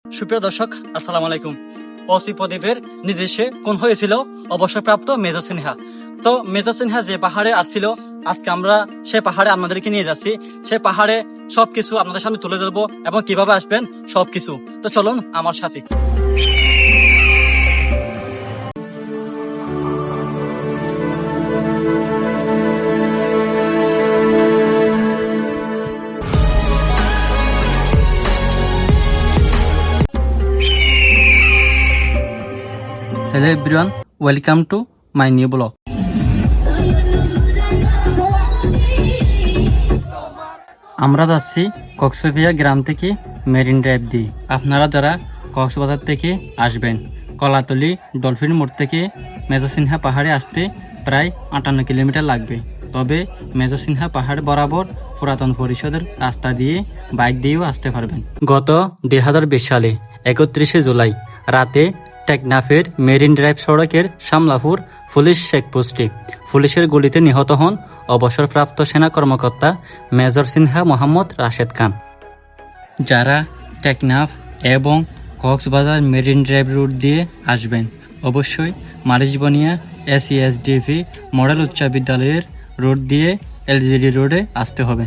সুপ্রিয় দর্শক, আসসালামু আলাইকুম। ওসি প্রদীপের নির্দেশে কোন হয়েছিল অবসরপ্রাপ্ত মেজর সিনহা। তো মেজর সিনহা যে পাহাড়ে আসছিল, আজকে আমরা সে পাহাড়ে আপনাদেরকে নিয়ে যাচ্ছি। সে পাহাড়ে সবকিছু আপনাদের সামনে তুলে ধরবো এবং কিভাবে আসবেন সবকিছু। তো চলুন আমার সাথে। Hello everyone, welcome to my new blog. আমরা যাচ্ছি কক্সবাজার গ্রাম থেকে মেরিন ড্রাইভ দিয়ে। আপনারা যারা কক্সবাজার থেকে আসবেন, কলাতলি ডলফিন মোড় থেকে মেজর সিনহা পাহাড়ে আসতে প্রায় 58 কিলোমিটার লাগবে। তবে মেজর সিনহা পাহাড় বরাবর পুরাতন পরিষদের রাস্তা দিয়ে বাইক দিয়েও আসতে পারবেন। গত 2020 সালে 31 জুলাই রাতে টেকনাফের মেরিন ড্রাইভ সড়কের শামলাপুর পুলিশ চেকপোস্টে পুলিশের গুলিতে নিহত হন অবসরপ্রাপ্ত সেনা কর্মকর্তা মেজর সিনহা মোহাম্মদ রাশেদ খান। যারা টেকনাফ এবং কক্সবাজার মেরিন ড্রাইভ রুট দিয়ে আসবেন, অবশ্যই মারিজবনিয়া SESDP মডেল উচ্চ বিদ্যালয়ের রুট দিয়ে LGD রোডে আসতে হবে।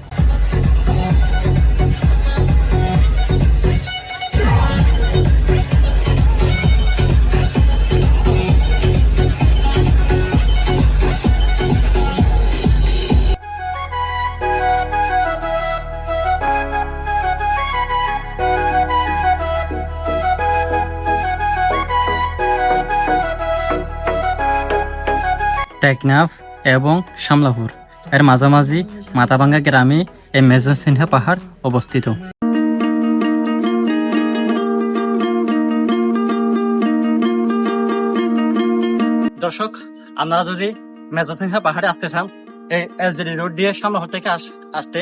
টেকনাফ এবং শামলাপুর এর মাঝামাঝি মাথাভাঙ্গা গ্রামে এই মেজর সিনহা পাহাড় অবস্থিত। দর্শক, আপনারা যদি মেজর সিনহা পাহাড়ে আসতে চান, এই LGD রোড দিয়ে শামলাপুর থেকে আসতে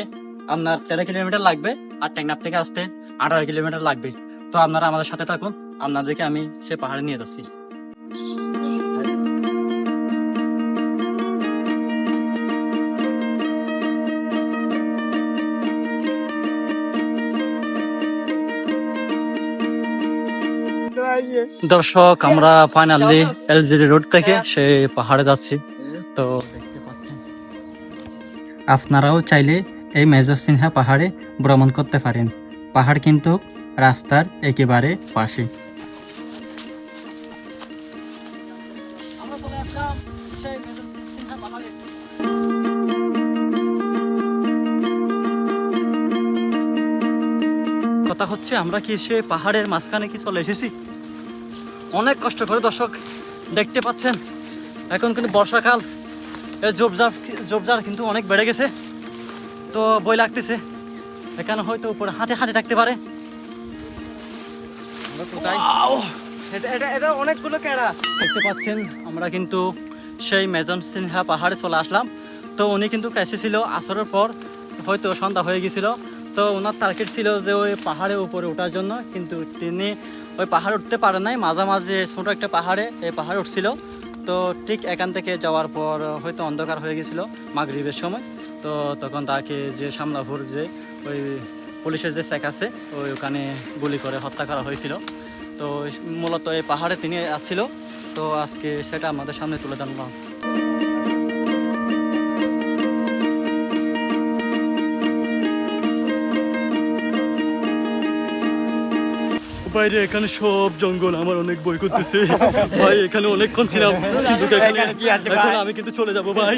আপনার 13 কিলোমিটার লাগবে, আর টেকনাফ থেকে আসতে 18 কিলোমিটার লাগবে। তো আপনারা আমাদের সাথে থাকুন, আপনাদেরকে আমি সে পাহাড়ে নিয়ে যাচ্ছি। দর্শক, আমরা ফাইনালি LGD রোড থেকে সে পাহাড়ে যাচ্ছি। তো দেখতে পাচ্ছেন, আপনারাও চাইলে এই মেজর সিনহা পাহাড়ে ভ্রমণ করতে পারেন। পাহাড় কিন্তু রাস্তার একেবারে পাশে। কথা হচ্ছে, আমরা কি সে পাহাড়ের মাঝখানে কি চলে এসেছি? অনেক কষ্ট করে। দর্শক, দেখতে পাচ্ছেন এখন কিন্তু বর্ষাকাল, ঝোপঝাড় কিন্তু অনেক বেড়ে গেছে। তো ভয় লাগতেছে, এখানে হয়তো উপরে হাতে থাকতে পারে। এটা অনেকগুলো কেড়া দেখতে পাচ্ছেন। আমরা কিন্তু সেই মেজর সিনহা পাহাড়ে চলে আসলাম। তো উনি কিন্তু এসেছিল আসরের পর, হয়তো সন্ধ্যা হয়ে গেছিল। তো ওনার টার্গেট ছিল যে ওই পাহাড়ে উপরে ওঠার জন্য, কিন্তু তিনি ওই পাহাড়ে উঠতে পারে নাই। মাঝামাঝি ছোটো একটা পাহাড়ে এই পাহাড়ে উঠছিল। তো ঠিক এখান থেকে যাওয়ার পর হয়তো অন্ধকার হয়ে গেছিলো মাগরিবের সময়। তো তখন তাকে যে শামলাপুর যে ওই পুলিশের যে চেক আছে ওখানে গুলি করে হত্যা করা হয়েছিল। তো মূলত এই পাহাড়ে তিনি আসছিল। তো আজকে সেটা আমাদের সামনে তুলে ধরলাম। বাইরে এখানে সব জঙ্গল, আমার অনেক ভয় করতেছে ভাই। এখানে অনেকক্ষণ ছিলাম, এখন আমি কিন্তু চলে যাব ভাই।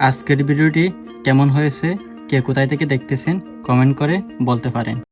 আজকের ভিডিওটি কেমন হয়েছে, কে কোথায় থেকে দেখতেছেন কমেন্ট করে বলতে পারেন।